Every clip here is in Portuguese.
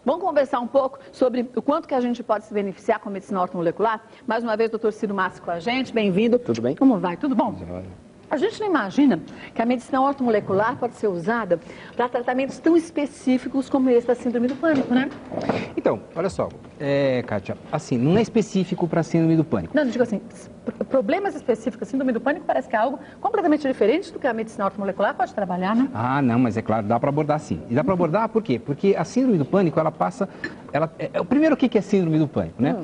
Vamos conversar um pouco sobre o quanto que a gente pode se beneficiar com a medicina ortomolecular. Mais uma vez, doutor Ciro Massi com a gente, bem-vindo. Tudo bem? Como vai? Tudo bom? A gente não imagina que a medicina ortomolecular pode ser usada para tratamentos tão específicos como esse da síndrome do pânico, né? Então, olha só, Kátia, assim, não é específico para síndrome do pânico. Não, digo assim, problemas específicos, síndrome do pânico parece que é algo completamente diferente do que a medicina ortomolecular pode trabalhar, né? Ah, não, mas é claro, dá para abordar sim. E dá para abordar por quê? Porque a síndrome do pânico, ela passa... primeiro, o que é síndrome do pânico, né?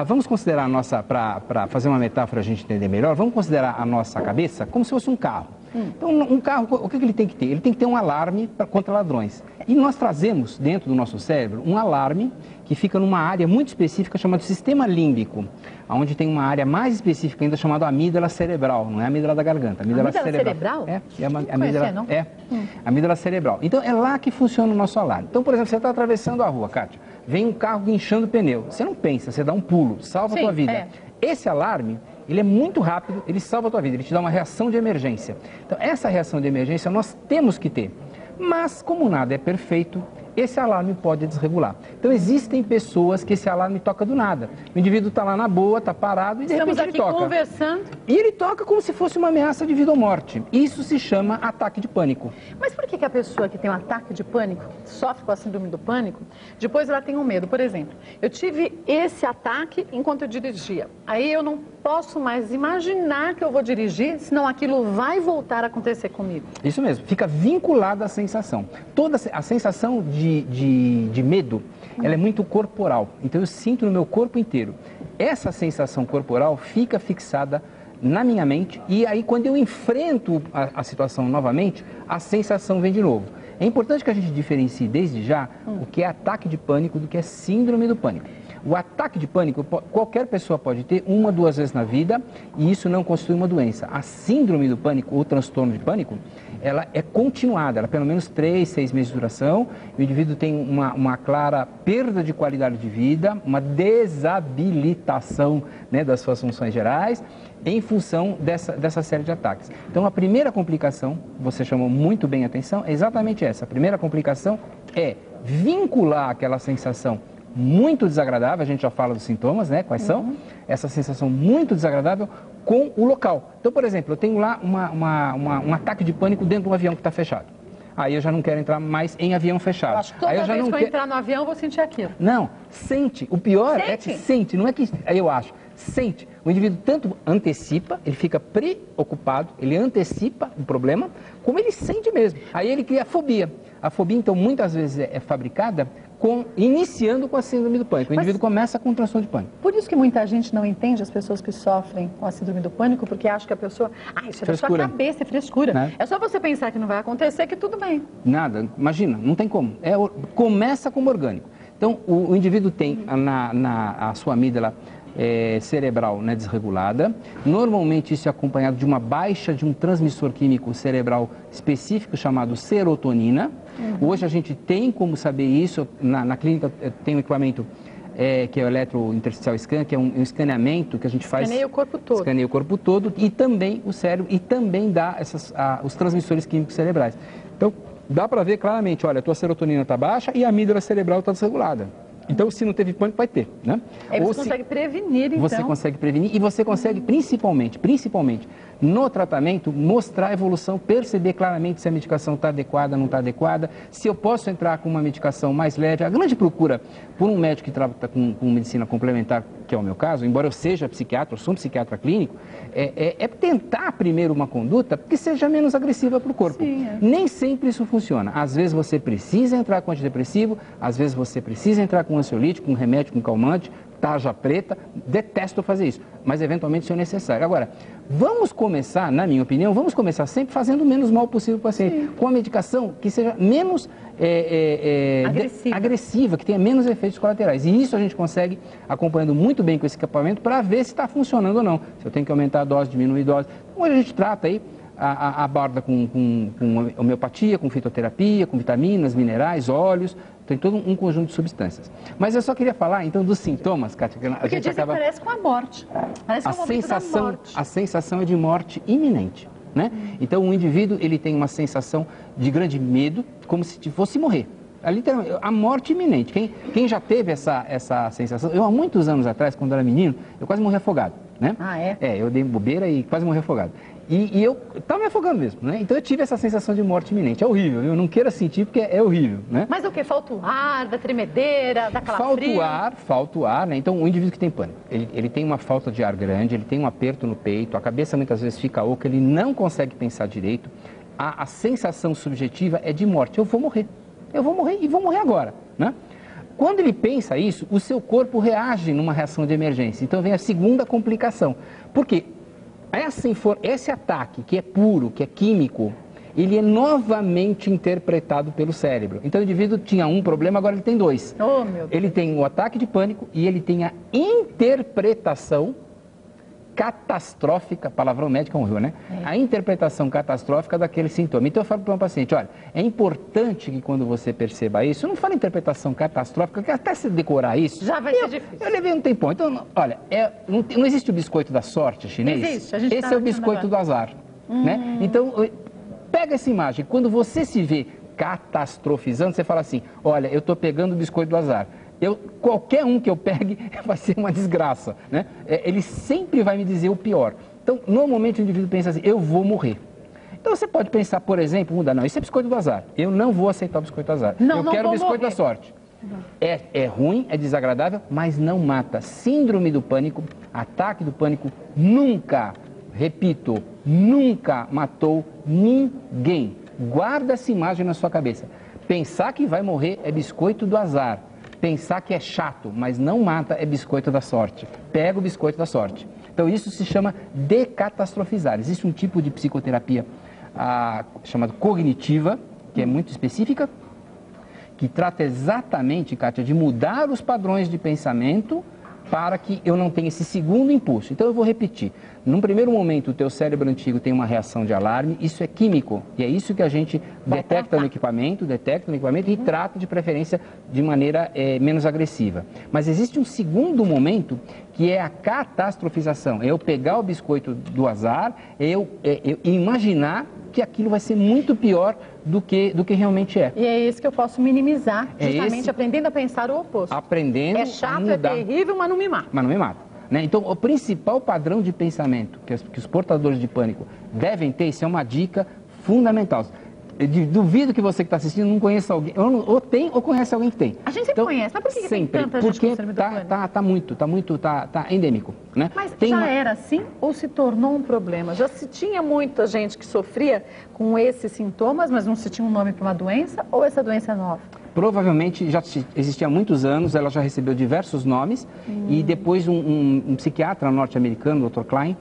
Vamos considerar a nossa, para fazer uma metáfora a gente entender melhor, vamos considerar a nossa cabeça como se fosse um carro. Então, um carro, o que ele tem que ter? Ele tem que ter um alarme contra ladrões. E nós trazemos dentro do nosso cérebro um alarme que fica numa área muito específica chamada sistema límbico, onde tem uma área mais específica ainda chamada amígdala cerebral, não é a amígdala da garganta. Amígdala cerebral? Amígdala cerebral. Então, é lá que funciona o nosso alarme. Então, por exemplo, você está atravessando a rua, Kátia, vem um carro guinchando o pneu. Você não pensa, você dá um pulo, salva a tua vida. Esse alarme, ele é muito rápido, ele salva a tua vida, ele te dá uma reação de emergência. Então, essa reação de emergência nós temos que ter. Mas, como nada é perfeito, esse alarme pode desregular. Então, existem pessoas que esse alarme toca do nada. O indivíduo está lá na boa, está parado e de repente ele toca. Estamos aqui conversando. E ele toca como se fosse uma ameaça de vida ou morte. Isso se chama ataque de pânico. Mas por que a pessoa que tem um ataque de pânico, sofre com a síndrome do pânico, depois ela tem um medo? Por exemplo, eu tive esse ataque enquanto eu dirigia. Aí eu não posso mais imaginar que eu vou dirigir, senão aquilo vai voltar a acontecer comigo. Isso mesmo, fica vinculada à sensação. Toda a sensação de medo, ela é muito corporal. Então eu sinto no meu corpo inteiro. Essa sensação corporal fica fixada na minha mente e aí quando eu enfrento a situação novamente, a sensação vem de novo. É importante que a gente diferencie desde já o que é ataque de pânico do que é síndrome do pânico. O ataque de pânico, qualquer pessoa pode ter 1 ou 2 vezes na vida e isso não constitui uma doença. A síndrome do pânico ou transtorno de pânico, ela é continuada, ela pelo menos 3, 6 meses de duração, o indivíduo tem uma clara perda de qualidade de vida, uma desabilitação, né, das suas funções gerais, em função dessa série de ataques. Então, a primeira complicação, você chamou muito bem a atenção, é exatamente essa. A primeira complicação é vincular aquela sensação muito desagradável, a gente já fala dos sintomas, né? Quais são? Essa sensação muito desagradável com o local. Então, por exemplo, eu tenho lá um ataque de pânico dentro de um avião que está fechado. Aí eu já não quero entrar mais em avião fechado. Eu acho que toda vez que eu entrar no avião, eu vou sentir aquilo. Não, sente. O pior é que sente, não é que eu acho. Sente. O indivíduo tanto antecipa, ele fica preocupado, ele antecipa o problema, como ele sente mesmo. Aí ele cria a fobia. A fobia, então, muitas vezes é fabricada iniciando com a síndrome do pânico. O indivíduo começa com um transtorno de pânico. Por isso que muita gente não entende as pessoas que sofrem com a síndrome do pânico, porque acha que a pessoa... isso é da sua cabeça, é frescura. Né? É só você pensar que não vai acontecer, que tudo bem. Nada, imagina, não tem como. Começa como orgânico. Então, o indivíduo tem a sua amígdala cerebral, né, desregulada. Normalmente isso é acompanhado de uma baixa de um transmissor químico cerebral específico chamado serotonina. Hoje a gente tem como saber isso, na clínica tem um equipamento que é o eletrointersticial scan, que é um escaneamento que a gente faz... Escaneia o corpo todo. Escaneia o corpo todo e também o cérebro e também dá os transmissores químicos cerebrais. Então, dá para ver claramente, olha, a tua serotonina está baixa e a amígdala cerebral está desregulada. Então, se não teve pânico, vai ter, né? Aí você consegue prevenir, então. Você consegue prevenir e você consegue, principalmente, no tratamento, mostrar a evolução, perceber claramente se a medicação está adequada, não está adequada, se eu posso entrar com uma medicação mais leve. A grande procura por um médico que trata com medicina complementar, que é o meu caso, embora eu seja psiquiatra, eu sou um psiquiatra clínico, é tentar primeiro uma conduta que seja menos agressiva para o corpo. Nem sempre isso funciona. Às vezes você precisa entrar com antidepressivo, às vezes você precisa entrar com ansiolítico, com remédio, com calmante, tarja preta, detesto fazer isso, mas eventualmente isso é necessário. Agora, vamos começar, na minha opinião, vamos começar sempre fazendo o menos mal possível para o paciente, com a medicação que seja menos agressiva, que tenha menos efeitos colaterais. E isso a gente consegue acompanhando muito bem com esse equipamento para ver se está funcionando ou não. Se eu tenho que aumentar a dose, diminuir a dose. Hoje a gente trata aí, aborda com homeopatia, com fitoterapia, com vitaminas, minerais, óleos, tem todo um conjunto de substâncias. Mas eu só queria falar, então, dos sintomas, Kátia, que a gente acaba... que parece com a morte. Parece com a morte. A sensação é de morte iminente, né? Então, o indivíduo, ele tem uma sensação de grande medo, como se fosse morrer. literalmente, a morte iminente. Quem já teve essa sensação... Eu, há muitos anos atrás, quando era menino, eu quase morri afogado, né? Ah, é? É, eu dei bobeira e quase morri afogado. E eu estava me afogando mesmo, né? Então eu tive essa sensação de morte iminente. É horrível, eu não queira sentir porque é horrível, né? Mas o que? Falta o ar, da tremedeira, da calafrio? Falta o ar, né? Então o indivíduo que tem pânico, ele tem uma falta de ar grande, ele tem um aperto no peito, a cabeça muitas vezes fica oca, ele não consegue pensar direito. A sensação subjetiva é de morte. Eu vou morrer e vou morrer agora, né? Quando ele pensa isso, o seu corpo reage numa reação de emergência. Então vem a segunda complicação. Por quê? Esse ataque, que é puro, que é químico, ele é novamente interpretado pelo cérebro. Então o indivíduo tinha um problema, agora ele tem dois. Oh, meu Deus. Ele tem o ataque de pânico e ele tem a interpretação catastrófica, palavrão médico é horrível, né? A interpretação catastrófica daquele sintoma. Então eu falo para um paciente, olha, é importante que quando você perceba isso, não fala interpretação catastrófica, que até se decorar isso... Já vai ser difícil. Eu levei um tempão. Então, olha, não existe o biscoito da sorte chinês? Existe. A gente Esse é o biscoito do azar, né? Então, pega essa imagem. Quando você se vê catastrofizando, você fala assim, olha, eu estou pegando o biscoito do azar. Qualquer um que eu pegue vai ser uma desgraça, né? Ele sempre vai me dizer o pior. Então, normalmente o indivíduo pensa assim, eu vou morrer. Então, você pode pensar, por exemplo, mudar, não, isso é biscoito do azar. Eu não vou aceitar o biscoito do azar. Eu quero o biscoito da sorte. É ruim, é desagradável, mas não mata. Síndrome do pânico, ataque do pânico, nunca, repito, nunca matou ninguém. Guarda essa imagem na sua cabeça. Pensar que vai morrer é biscoito do azar. Pensar que é chato, mas não mata, é biscoito da sorte. Pega o biscoito da sorte. Então, isso se chama decatastrofizar. Existe um tipo de psicoterapia chamada cognitiva, que é muito específica, que trata exatamente, Kátia, de mudar os padrões de pensamento para que eu não tenha esse segundo impulso. Então, eu vou repetir. Num primeiro momento, o teu cérebro antigo tem uma reação de alarme, isso é químico. E é isso que a gente detecta no equipamento e trata de preferência de maneira menos agressiva. Mas existe um segundo momento que é a catastrofização. É eu pegar o biscoito do azar, eu imaginar que aquilo vai ser muito pior do que realmente é. E é isso que eu posso minimizar, justamente aprendendo a pensar o oposto. Aprendendo é chato, a mudar. É terrível, mas não me mata. Mas não me mata. Né? Então, o principal padrão de pensamento que os portadores de pânico devem ter, isso é uma dica fundamental. Duvido que você que está assistindo não conheça alguém, ou tem ou conhece alguém que tem. A gente sempre conhece, mas por que tem tanta gente com síndrome do pânico? Tá endêmico, né? Mas era assim ou se tornou um problema? Já se tinha muita gente que sofria com esses sintomas, mas não se tinha um nome para uma doença, ou essa doença é nova? Provavelmente já existia há muitos anos, ela já recebeu diversos nomes, e depois um psiquiatra norte-americano, Dr. Klein,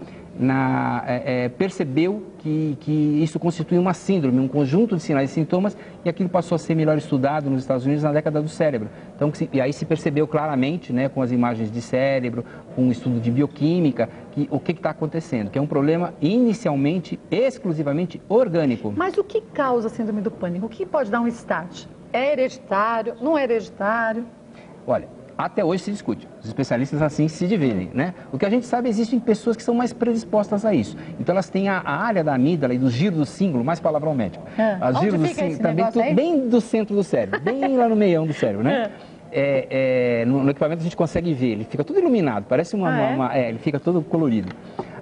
percebeu que isso constitui uma síndrome, um conjunto de sinais e sintomas, e aquilo passou a ser melhor estudado nos Estados Unidos na década do cérebro. Então, e aí se percebeu claramente, né, com as imagens de cérebro, com um estudo de bioquímica, o que está acontecendo, que é um problema inicialmente, exclusivamente orgânico. Mas o que causa a síndrome do pânico? O que pode dar um start? É hereditário? Não é hereditário? Olha, até hoje se discute. Os especialistas assim se dividem, né? O que a gente sabe, existem pessoas que são mais predispostas a isso. Então elas têm a área da amígdala e do giro do cíngulo, mais palavrão médico. As giros do cíngulo também bem do centro do cérebro, bem lá no meião do cérebro, né? No equipamento a gente consegue ver, ele fica todo iluminado, parece ele fica todo colorido.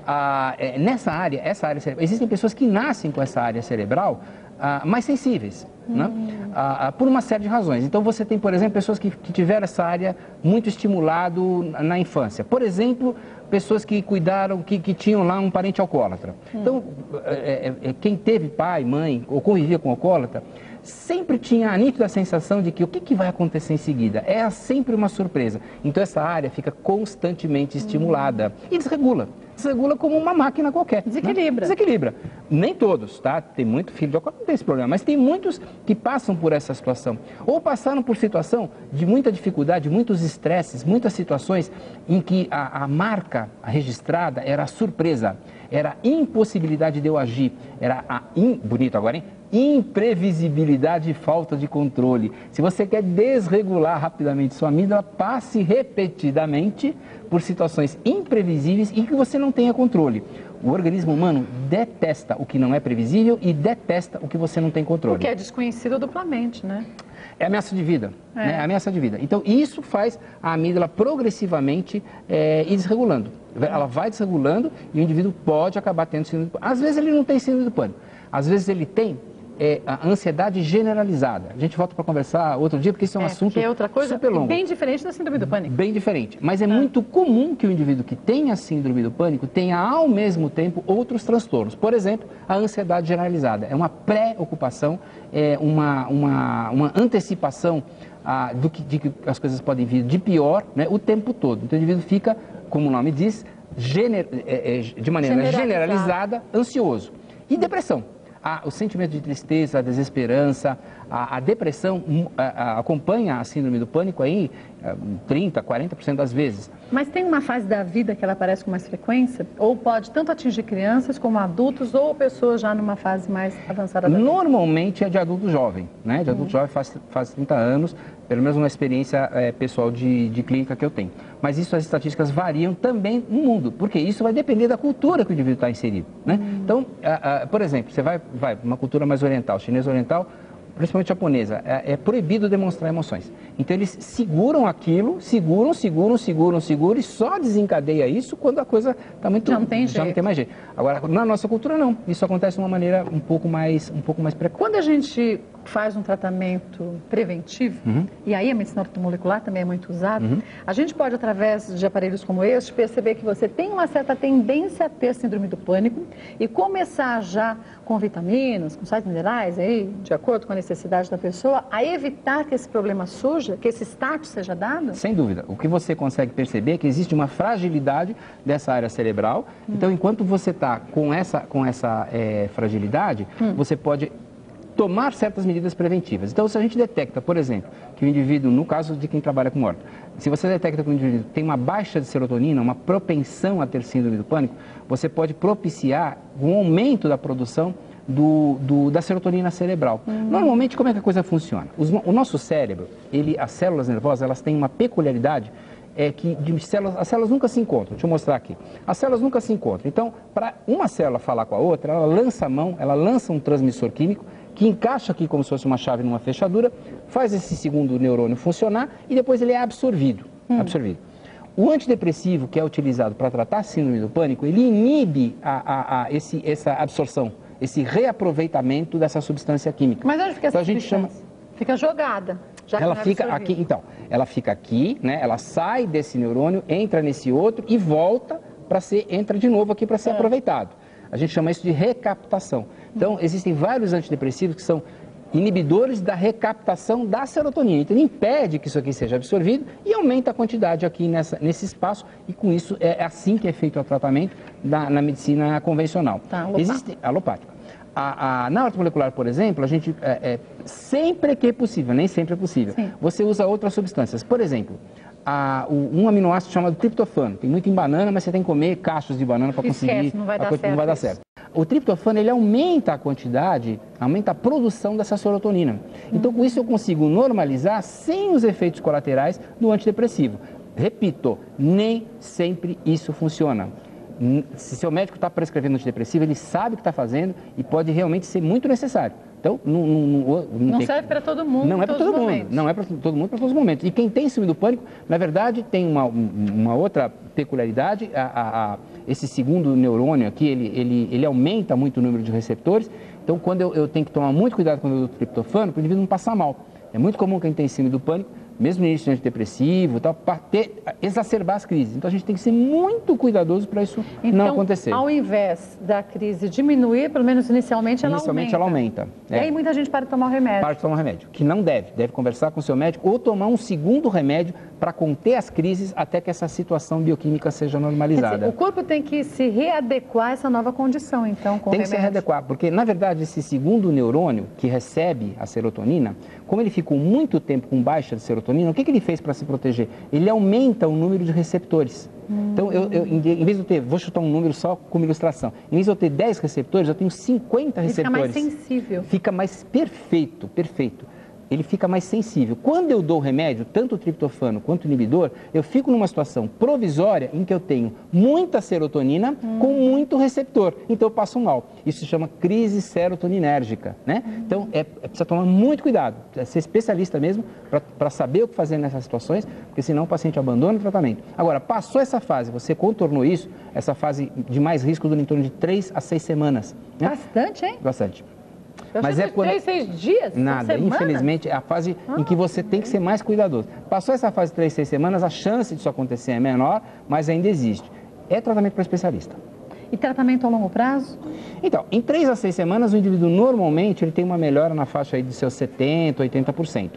Essa área cerebral, existem pessoas que nascem com essa área cerebral mais sensíveis, né? Por uma série de razões. Então você tem, por exemplo, pessoas que tiveram essa área muito estimulado na infância. Por exemplo, pessoas que cuidaram, que tinham lá um parente alcoólatra. Então, quem teve pai, mãe ou convivia com alcoólatra, sempre tinha a nítida sensação de que o que vai acontecer em seguida? É sempre uma surpresa. Então essa área fica constantemente estimulada e desregula. Desregula como uma máquina qualquer. Desequilibra. Né? Desequilibra. Nem todos, tá? Tem muito filho de alcoólatra que não tem esse problema, mas tem muitos que passam por essa situação. Ou passaram por situação de muita dificuldade, muitos estresses, muitas situações em que a marca registrada era a surpresa, era a impossibilidade de eu agir, era bonito agora, hein? Imprevisibilidade e falta de controle. Se você quer desregular rapidamente sua amígdala, passe repetidamente por situações imprevisíveis e que você não tenha controle. O organismo humano detesta o que não é previsível e detesta o que você não tem controle. O que é desconhecido duplamente, né? É ameaça de vida, né? É ameaça de vida. Então, isso faz a amígdala progressivamente ir desregulando. Ela vai desregulando e o indivíduo pode acabar tendo síndrome do pânico. Às vezes ele não tem síndrome do pânico, às vezes ele tem a ansiedade generalizada. A gente volta para conversar outro dia, porque isso é um assunto é outra coisa super longo. Bem diferente da síndrome do pânico. Bem diferente. Mas é muito comum que o indivíduo que tenha síndrome do pânico tenha, ao mesmo tempo, outros transtornos. Por exemplo, a ansiedade generalizada. É uma preocupação, uma antecipação de que as coisas podem vir de pior, né, o tempo todo. Então, o indivíduo fica, como o nome diz, de maneira generalizada, ansioso. E depressão. O sentimento de tristeza, a desesperança, a depressão acompanha a síndrome do pânico aí 30%, 40% das vezes. Mas tem uma fase da vida que ela aparece com mais frequência? Ou pode tanto atingir crianças como adultos ou pessoas já numa fase mais avançada da vida? Normalmente é de adulto jovem, né? De adulto jovem faz 30 anos, pelo menos uma experiência pessoal de clínica que eu tenho. Mas isso, as estatísticas variam também no mundo, porque isso vai depender da cultura que o indivíduo está inserido, né? Então, por exemplo, você vai para uma cultura mais oriental, chinesa oriental, principalmente japonesa, é proibido demonstrar emoções. Então eles seguram aquilo, seguram e só desencadeia isso quando a coisa está muito... Já não tem jeito. Já não tem mais jeito. Agora, na nossa cultura não, isso acontece de uma maneira um pouco mais precoce. Quando a gente faz um tratamento preventivo, e aí a medicina ortomolecular também é muito usada, a gente pode, através de aparelhos como este, perceber que você tem uma certa tendência a ter síndrome do pânico e começar já com vitaminas, com sais minerais, aí, de acordo com a necessidade da pessoa, a evitar que esse problema surja, que esse status seja dado? Sem dúvida. O que você consegue perceber é que existe uma fragilidade dessa área cerebral. Então, enquanto você está com essa fragilidade, você pode tomar certas medidas preventivas. Então, se a gente detecta, por exemplo, que o indivíduo, no caso de quem trabalha com orto, se você detecta que o indivíduo tem uma baixa de serotonina, uma propensão a ter síndrome do pânico, você pode propiciar um aumento da produção da serotonina cerebral. Normalmente, como é que a coisa funciona? O nosso cérebro, as células nervosas, elas têm uma peculiaridade que as células nunca se encontram. Deixa eu mostrar aqui. As células nunca se encontram. Então, para uma célula falar com a outra, ela lança a mão, ela lança um transmissor químico que encaixa aqui como se fosse uma chave numa fechadura, faz esse segundo neurônio funcionar e depois ele é absorvido. O antidepressivo que é utilizado para tratar a síndrome do pânico, ele inibe essa absorção, esse reaproveitamento dessa substância química. Mas onde fica essa substância? Fica jogada. Ela fica aqui, então, ela fica aqui, né? Ela sai desse neurônio, entra nesse outro e volta entra de novo aqui para ser aproveitado. A gente chama isso de recaptação. Então, existem vários antidepressivos que são inibidores da recaptação da serotonina. Então, ele impede que isso aqui seja absorvido e aumenta a quantidade aqui nesse espaço. E com isso, é assim que é feito o tratamento na medicina convencional. Existe alopática. Na ortomolecular, por exemplo, a gente, sempre que é possível, nem sempre é possível, você usa outras substâncias. Por exemplo, um aminoácido chamado triptofano. Tem muito em banana, mas você tem que comer cachos de banana para conseguir... Não vai dar certo. O triptofano, ele aumenta a quantidade, aumenta a produção dessa serotonina. Então, com isso eu consigo normalizar sem os efeitos colaterais do antidepressivo. Repito, nem sempre isso funciona. Se seu médico está prescrevendo antidepressivo, ele sabe o que está fazendo e pode realmente ser muito necessário. Então, não serve para todo mundo. Não é para todo mundo. Não é para todo mundo, para todos os momentos. E quem tem síndrome do pânico, na verdade, tem uma outra peculiaridade. Esse segundo neurônio aqui, ele aumenta muito o número de receptores. Então, quando eu tenho que tomar muito cuidado quando eu dou triptofano, para o indivíduo não passar mal. É muito comum quem tem síndrome do pânico, mesmo no início de antidepressivo, para exacerbar as crises. Então, a gente tem que ser muito cuidadoso para isso não acontecer. Então, ao invés da crise diminuir, pelo menos inicialmente ela aumenta. E aí muita gente para de tomar o remédio. Para de tomar o remédio, que não deve. Deve conversar com o seu médico ou tomar um segundo remédio para conter as crises até que essa situação bioquímica seja normalizada. Quer dizer, o corpo tem que se readequar a essa nova condição, então, com o remédio. Tem que se readequar, porque, na verdade, esse segundo neurônio que recebe a serotonina, como ele ficou muito tempo com baixa de serotonina, o que ele fez para se proteger? Ele aumenta o número de receptores. Então, em vez de eu ter, vou chutar um número só como ilustração, em vez de eu ter 10 receptores, eu tenho 50 receptores. Fica mais sensível. Fica mais perfeito. ele fica mais sensível. Quando eu dou o remédio, tanto o triptofano quanto o inibidor, eu fico numa situação provisória em que eu tenho muita serotonina com muito receptor. Então eu passo mal. Isso se chama crise serotoninérgica, né? Então precisa tomar muito cuidado, ser especialista mesmo para saber o que fazer nessas situações, porque senão o paciente abandona o tratamento. Agora, passou essa fase, você contornou isso, essa fase de mais risco dura em torno de 3 a 6 semanas. Né? Bastante, hein? Bastante. Mas é 3, 6 dias? Nada, infelizmente é a fase em que você tem que ser mais cuidadoso. Passou essa fase de 3, 6 semanas, a chance disso acontecer é menor, mas ainda existe. É tratamento para especialista. E tratamento a longo prazo? Então, em 3 a 6 semanas, o indivíduo normalmente ele tem uma melhora na faixa aí de seus 70%, 80%.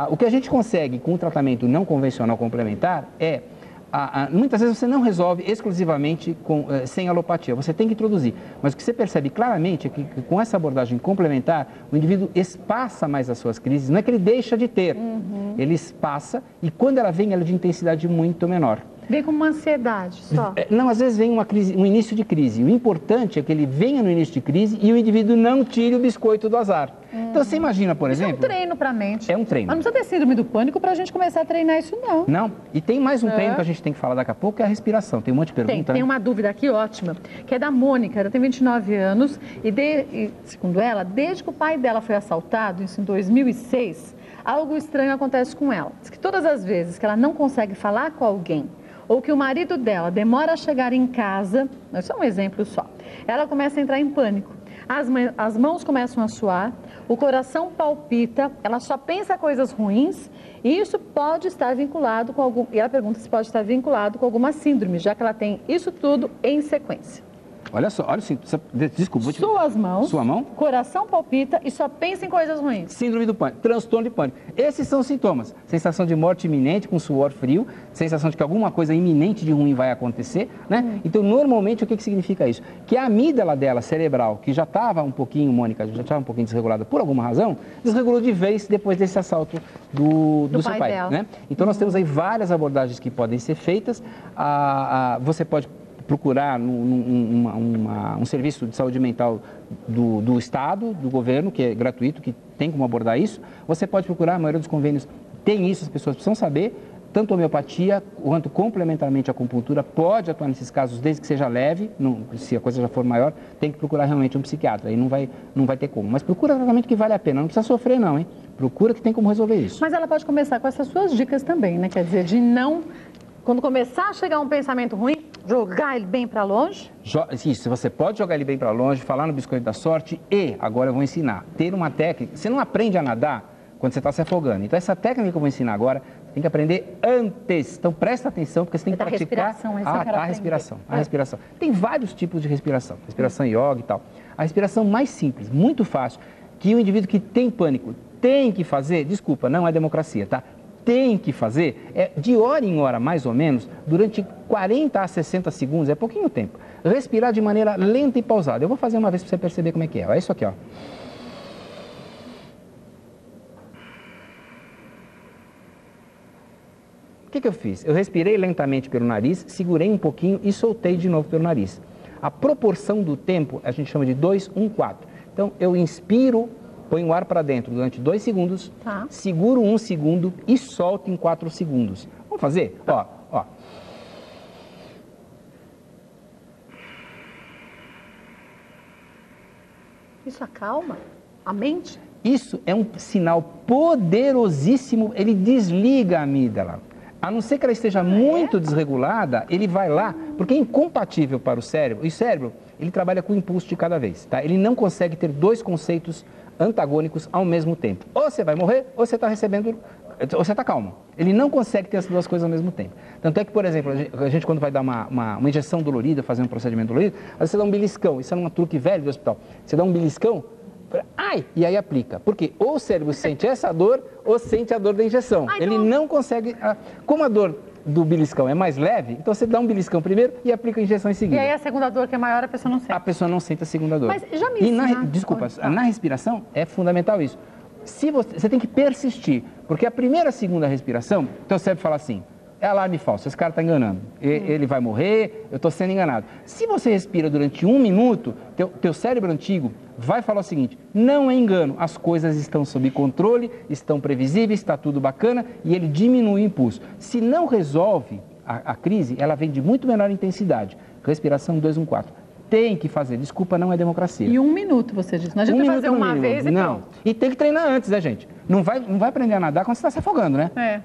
O que a gente consegue com o tratamento não convencional complementar é muitas vezes você não resolve exclusivamente sem alopatia, você tem que introduzir. Mas o que você percebe claramente é que com essa abordagem complementar, o indivíduo espaça mais as suas crises, não é que ele deixa de ter, ele espaça e quando ela vem, ela é de intensidade muito menor. Vem com uma ansiedade só? Não, às vezes vem um início de crise. O importante é que ele venha no início de crise e o indivíduo não tire o biscoito do azar. Então você imagina, por exemplo... Isso é um treino para a mente. É um treino. Mas não precisa ter síndrome do pânico para a gente começar a treinar isso, não. Não. E tem mais um treino que a gente tem que falar daqui a pouco, que é a respiração. Tem um monte de perguntas. Tem uma dúvida aqui ótima, que é da Mônica. Ela tem 29 anos e segundo ela, desde que o pai dela foi assaltado, isso em 2006, algo estranho acontece com ela. Diz que todas as vezes que ela não consegue falar com alguém, ou que o marido dela demora a chegar em casa, isso é um exemplo só, ela começa a entrar em pânico. As mãos começam a suar, o coração palpita, ela só pensa coisas ruins e isso pode estar vinculado com algum... E ela pergunta se pode estar vinculado com alguma síndrome, já que ela tem isso tudo em sequência. Olha só, olha assim, desculpa. Suas mãos, sua mão, coração palpita e só pensa em coisas ruins. Síndrome do pânico, transtorno de pânico. Esses são os sintomas. Sensação de morte iminente com suor frio, sensação de que alguma coisa iminente de ruim vai acontecer, né? Então, normalmente, o que significa isso? Que a amígdala dela, cerebral, que já estava um pouquinho, Mônica, já estava um pouquinho desregulada por alguma razão, desregulou de vez depois desse assalto do seu pai, né? Então, nós temos aí várias abordagens que podem ser feitas. Você pode procurar um serviço de saúde mental do Estado, do governo, que é gratuito, que tem como abordar isso. Você pode procurar, a maioria dos convênios tem isso, as pessoas precisam saber. Tanto a homeopatia quanto complementarmente a acupuntura pode atuar nesses casos, desde que seja leve. Se a coisa já for maior, tem que procurar realmente um psiquiatra, aí não vai ter como. Mas procura tratamento que vale a pena, não precisa sofrer não, hein? Procura que tem como resolver isso. Mas ela pode começar com essas suas dicas também, né? Quer dizer, de não... Quando começar a chegar um pensamento ruim, jogar ele bem para longe? Isso, você pode jogar ele bem para longe, falar no biscoito da sorte e, agora eu vou ensinar, ter uma técnica. Você não aprende a nadar quando você está se afogando. Então, essa técnica que eu vou ensinar agora, tem que aprender antes. Então, presta atenção, porque você tem que praticar a respiração. Tem vários tipos de respiração. Respiração yoga e tal. A respiração mais simples, muito fácil, que o indivíduo que tem pânico tem que fazer, desculpa, não é democracia, tá? Tem que fazer, de hora em hora, mais ou menos, durante 40 a 60 segundos, é pouquinho tempo, respirar de maneira lenta e pausada. Eu vou fazer uma vez para você perceber como é que é. É isso aqui, ó. O que eu fiz? Eu respirei lentamente pelo nariz, segurei um pouquinho e soltei de novo pelo nariz. A proporção do tempo, a gente chama de 2, 1, 4. Então, eu inspiro... Põe o ar para dentro durante 2 segundos, seguro 1 segundo e solto em 4 segundos. Vamos fazer? Ó. Isso acalma a mente? Isso é um sinal poderosíssimo, ele desliga a amígdala. A não ser que ela esteja muito desregulada, ele vai lá, porque é incompatível para o cérebro. E o cérebro, ele trabalha com o impulso de cada vez, tá? Ele não consegue ter 2 conceitos antagônicos ao mesmo tempo. Ou você vai morrer, ou você está recebendo, ou você está calmo. Ele não consegue ter as 2 coisas ao mesmo tempo. Tanto é que, por exemplo, a gente quando vai dar uma injeção dolorida, fazer um procedimento dolorido, às vezes você dá um beliscão. Isso é um truque velho do hospital. Você dá um beliscão, ai, e aí aplica. Porque ou o cérebro sente essa dor, ou sente a dor da injeção. Ele não consegue... Como a dor do beliscão é mais leve, então você dá um beliscão primeiro e aplica a injeção em seguida. E aí a segunda dor, que é maior, a pessoa não sente. A pessoa não sente a segunda dor. Mas já me ensinaram. Desculpa, na respiração é fundamental isso. Se você tem que persistir, porque a primeira e a segunda respiração, então o cérebro fala assim, é alarme falso, esse cara está enganando, ele vai morrer, eu estou sendo enganado. Se você respira durante 1 minuto, teu cérebro antigo vai falar o seguinte, não é engano, as coisas estão sob controle, estão previsíveis, está tudo bacana, e ele diminui o impulso. Se não resolve a crise, ela vem de muito menor intensidade. Respiração 2, 1, 4. Tem que fazer, desculpa, não é democracia. E 1 minuto, você disse. Não adianta fazer uma vez e não. pronto. E tem que treinar antes, né, gente? Não vai aprender a nadar quando você está se afogando, né? É.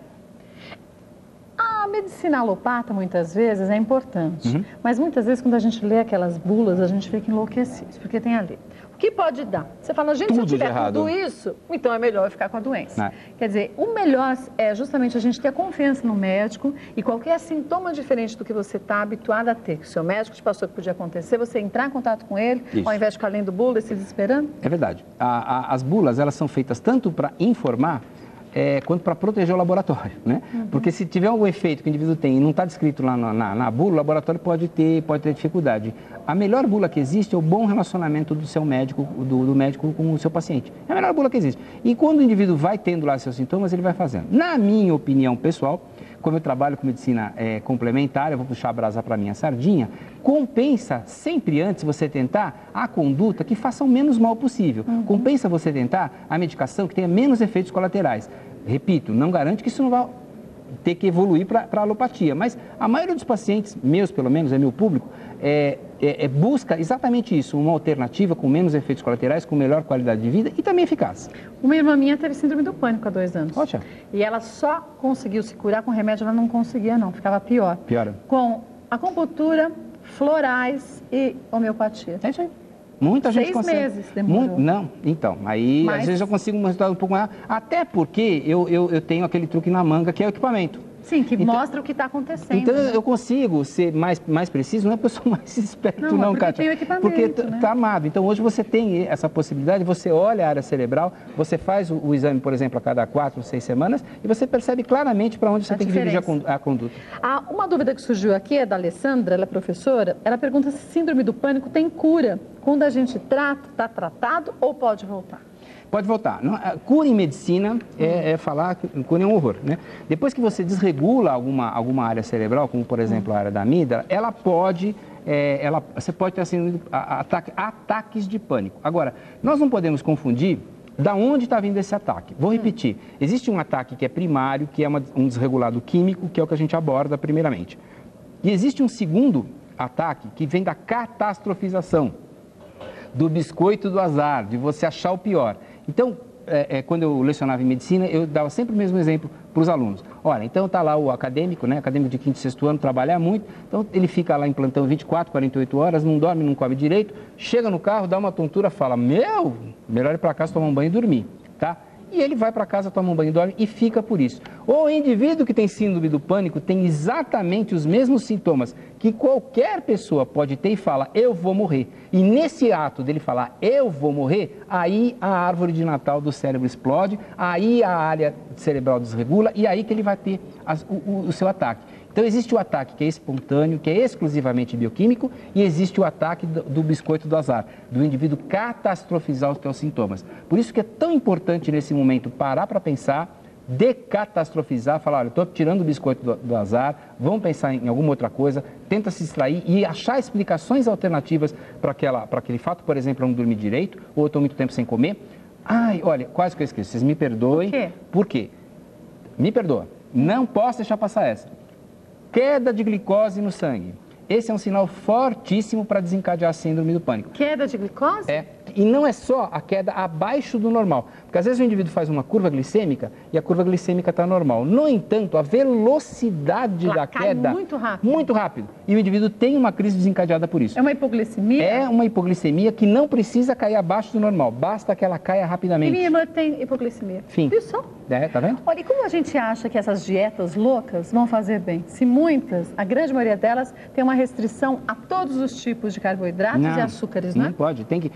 A medicina alopata, muitas vezes, é importante. Mas muitas vezes, quando a gente lê aquelas bulas, a gente fica enlouquecido, porque tem ali. O que pode dar? Você fala, gente, se eu tiver tudo isso, então é melhor eu ficar com a doença. Quer dizer, o melhor é justamente a gente ter confiança no médico e qualquer sintoma diferente do que você está habituado a ter, que o seu médico te passou que podia acontecer, você entrar em contato com ele, ao invés de ficar lendo bula e se desesperando? É verdade. As bulas, elas são feitas tanto para informar, quanto para proteger o laboratório, né? Porque se tiver algum efeito que o indivíduo tem e não está descrito lá na bula, o laboratório pode ter dificuldade. A melhor bula que existe é o bom relacionamento do seu médico, do médico com o seu paciente. É a melhor bula que existe. E quando o indivíduo vai tendo lá seus sintomas, ele vai fazendo. Na minha opinião pessoal, como eu trabalho com medicina complementar, eu vou puxar a brasa para a minha sardinha, compensa sempre antes você tentar a conduta que faça o menos mal possível. Compensa você tentar a medicação que tenha menos efeitos colaterais. Repito, não garante que isso não vai ter que evoluir para a alopatia, mas a maioria dos pacientes, meus pelo menos, é meu público, busca exatamente isso, uma alternativa com menos efeitos colaterais, com melhor qualidade de vida e também eficaz. Uma irmã minha teve síndrome do pânico há 2 anos. Poxa. E ela só conseguiu se curar com remédio, ela não conseguia não, ficava pior. Piora. Com acupuntura, florais e homeopatia. É isso aí. Muita gente 6 consegue. meses demorou. Não, então, aí às vezes eu consigo um resultado um pouco maior, até porque eu tenho aquele truque na manga que é o equipamento. Sim, que mostra o que está acontecendo. Então, né? eu consigo ser mais preciso, não é porque eu sou mais esperto, não, porque Kátia. tem o equipamento, porque né? está armado. Então, hoje você tem essa possibilidade, você olha a área cerebral, você faz o exame, por exemplo, a cada 4 ou 6 semanas, e você percebe claramente para onde você tem que dirigir a conduta. Uma dúvida que surgiu aqui é da Alessandra, ela é professora, ela pergunta se síndrome do pânico tem cura. Quando a gente trata, está tratado ou pode voltar? Pode voltar. Cura em medicina falar que cura é um horror, né? Depois que você desregula alguma área cerebral, como por exemplo a área da amígdala, ela pode, você pode ter assim, ataques de pânico. Agora, nós não podemos confundir da onde está vindo esse ataque. Vou repetir. Existe um ataque que é primário, que é um desregulado químico, que é o que a gente aborda primeiramente. E existe um segundo ataque que vem da catastrofização, do biscoito do azar, de você achar o pior. Então, quando eu lecionava em medicina, eu dava sempre o mesmo exemplo para os alunos. Olha, então está lá o acadêmico, né? Acadêmico de 5º e 6º ano, trabalha muito, então ele fica lá em plantão 24, 48 horas, não dorme, não come direito, chega no carro, dá uma tontura, fala, melhor ir para casa tomar um banho e dormir, tá? E ele vai para casa, toma um banho, dorme e fica por isso. O indivíduo que tem síndrome do pânico tem exatamente os mesmos sintomas que qualquer pessoa pode ter e fala, eu vou morrer. E nesse ato dele falar, eu vou morrer, aí a árvore de Natal do cérebro explode, aí a área cerebral desregula e aí que ele vai ter o seu ataque. Então, existe o ataque que é espontâneo, que é exclusivamente bioquímico, e existe o ataque do biscoito do azar, do indivíduo catastrofizar os seus sintomas. Por isso que é tão importante, nesse momento, parar para pensar, decatastrofizar, falar, olha, estou tirando o biscoito do azar, vamos pensar em alguma outra coisa, tenta se distrair e achar explicações alternativas para aquele fato, por exemplo, eu não dormir direito, ou eu estou muito tempo sem comer. Ai, olha, quase que eu esqueço, vocês me perdoem. Por quê? Por quê? Me perdoa, não posso deixar passar essa. Queda de glicose no sangue. Esse é um sinal fortíssimo para desencadear a síndrome do pânico. Queda de glicose? E não é só a queda abaixo do normal. Porque às vezes o indivíduo faz uma curva glicêmica e a curva glicêmica está normal. No entanto, a velocidade da queda... Cai muito rápido. Muito rápido. E o indivíduo tem uma crise desencadeada por isso. É uma hipoglicemia? É uma hipoglicemia que não precisa cair abaixo do normal. Basta que ela caia rapidamente. E minha irmã tem hipoglicemia. Fim. Viu só? Tá vendo? Olha, e como a gente acha que essas dietas loucas vão fazer bem? Se muitas, a grande maioria delas, tem uma restrição a todos os tipos de carboidratos e açúcares, né? Não pode. Tem que,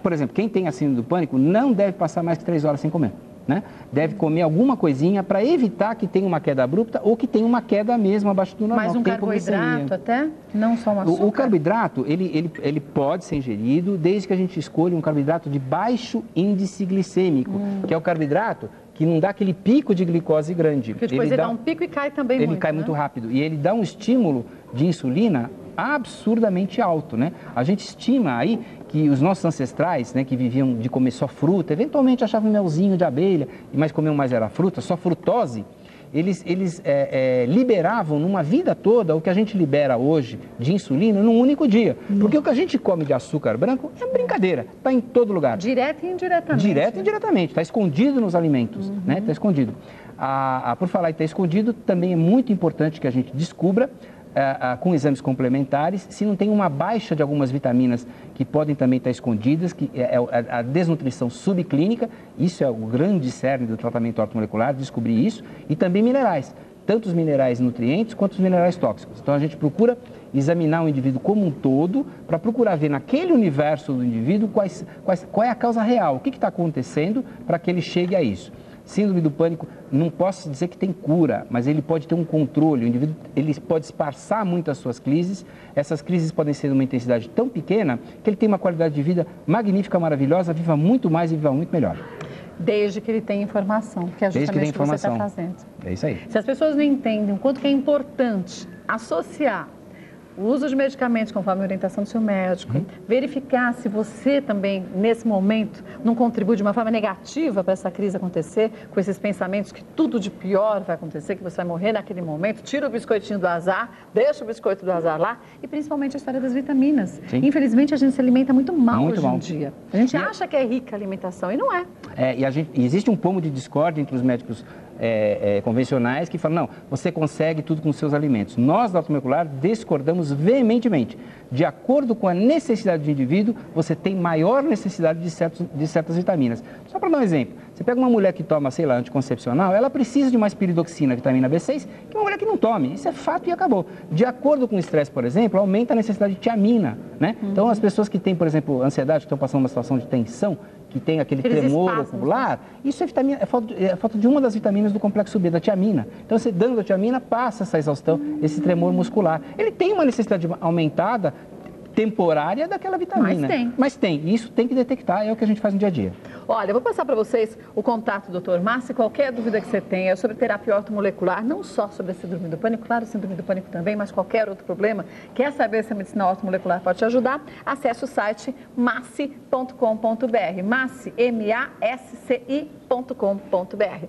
por exemplo, quem tem a síndrome do pânico não deve passar mais que 3 horas sem comer. Né? Deve comer alguma coisinha para evitar que tenha uma queda abrupta ou que tenha uma queda mesmo abaixo do normal. Mas um carboidrato até? Não só um açúcar? O carboidrato, ele pode ser ingerido desde que a gente escolha um carboidrato de baixo índice glicêmico, que é o carboidrato que não dá aquele pico de glicose grande. Porque depois ele dá um pico e cai também muito. Ele cai muito rápido. E ele dá um estímulo de insulina absurdamente alto, né? A gente estima aí que os nossos ancestrais, né, que viviam de comer só fruta, eventualmente achavam melzinho de abelha, mas comiam mais era fruta, só frutose, eles liberavam numa vida toda o que a gente libera hoje de insulina num único dia. Porque o que a gente come de açúcar branco é brincadeira, está em todo lugar. Direto e indiretamente. Direto e indiretamente, está escondido nos alimentos, né? Está escondido. Por falar em estar escondido, também é muito importante que a gente descubra com exames complementares, se não tem uma baixa de algumas vitaminas que podem também estar escondidas, que é a desnutrição subclínica, isso é o grande cerne do tratamento ortomolecular, descobrir isso, e também minerais, tanto os minerais nutrientes quanto os minerais tóxicos. Então a gente procura examinar o indivíduo como um todo, para procurar ver naquele universo do indivíduo qual é a causa real, o que está acontecendo para que ele chegue a isso. Síndrome do pânico, não posso dizer que tem cura, mas ele pode ter um controle, o indivíduo ele pode espaçar muito as suas crises, essas crises podem ser de uma intensidade tão pequena que ele tem uma qualidade de vida magnífica, maravilhosa, viva muito mais e viva muito melhor. Desde que ele tenha informação, que é justamente o que você está fazendo. É isso aí. Se as pessoas não entendem o quanto que é importante associar o uso de medicamentos conforme a orientação do seu médico, verificar se você também, nesse momento, não contribui de uma forma negativa para essa crise acontecer, com esses pensamentos que tudo de pior vai acontecer, que você vai morrer naquele momento, tira o biscoitinho do azar, deixa o biscoito do azar lá, e principalmente a história das vitaminas. Sim. Infelizmente, a gente se alimenta muito mal hoje em dia. A gente acha que é rica a alimentação e não é. Existe um pomo de discórdia entre os médicos convencionais que falam, não, você consegue tudo com seus alimentos. Nós, da ortomolecular, discordamos veementemente. De acordo com a necessidade do indivíduo, você tem maior necessidade de certas vitaminas. Só para dar um exemplo, você pega uma mulher que toma, sei lá, anticoncepcional, ela precisa de mais piridoxina, vitamina B6, que uma mulher que não tome. Isso é fato e acabou. De acordo com o estresse, por exemplo, aumenta a necessidade de tiamina, né? Então, as pessoas que têm, por exemplo, ansiedade, que estão passando uma situação de tensão, que tem aquele tremor ocular, isso é falta de uma das vitaminas do complexo B, da tiamina. Então, você dando a tiamina, passa essa exaustão, esse tremor muscular. Ele tem uma necessidade aumentada, temporária daquela vitamina. Mas tem. E isso tem que detectar, é o que a gente faz no dia a dia. Olha, eu vou passar para vocês o contato do Dr. Márcio. Qualquer dúvida que você tenha sobre terapia ortomolecular, não só sobre a síndrome do pânico, claro, síndrome do pânico também, mas qualquer outro problema, quer saber se a medicina ortomolecular pode te ajudar? Acesse o site masci.com.br, masci.com.br.